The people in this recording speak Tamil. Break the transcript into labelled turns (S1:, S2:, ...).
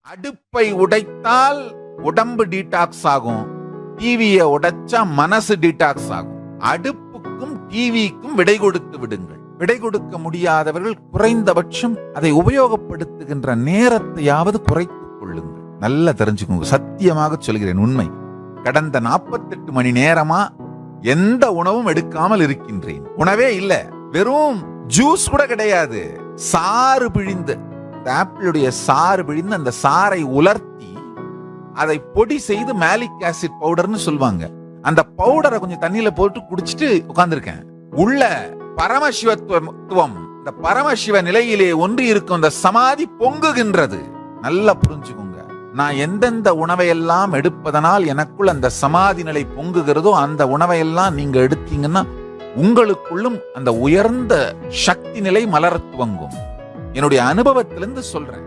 S1: அடுப்பை உடைத்தால் உடம்பு டீடாக்ஸ் ஆகும், டிவியை உடைச்சா மனசு டீடாக்ஸ் ஆகும். அடுப்புக்கும் டிவிக்கும் விடை கொடுத்து விடுங்கள். விடை கொடுக்க முடியாதவர்கள் குறைந்தபட்சம் அதை உபயோகப்படுத்துகின்ற நேரத்தையாவது குறைத்துக் கொள்ளுங்கள். நல்லா தெரிஞ்சுக்கோங்க, சத்தியமாக சொல்கிறேன், உண்மை. கடந்த 48 மணி நேரமா எந்த உணவும் எடுக்காமல் இருக்கின்றேன். உணவே இல்ல, வெறும் ஜூஸ் கூட கிடையாது, சாறு பிழிந்து, ஆப்பிளுடைய சாறு பிழிந்து அந்த சாறை உலர்த்தி அதை பொடி செய்து மேலிக் ஆசிட் பவுடர்னு சொல்லுவாங்க, அந்த பவுடரை கொஞ்சம் தண்ணியில போட்டு குடிச்சிட்டு உட்கார்ந்துருக்கேன். உள்ள பரமசிவத்துவம், இந்த பரமசிவ நிலையிலே ஒன்றி இருக்கும் அந்த சமாதி பொங்குகின்றது. நல்லா புரிஞ்சுக்கோங்க, நான் எந்தெந்த உணவையெல்லாம் எடுப்பதனால் எனக்குள் அந்த சமாதி நிலை பொங்குகிறதோ அந்த உணவையெல்லாம் நீங்க எடுத்தீங்கன்னா உங்களுக்குள்ளும் அந்த உயர்ந்த சக்தி நிலை மலர துவங்கும். என்னுடைய அனுபவத்திலிருந்து சொல்றேன்.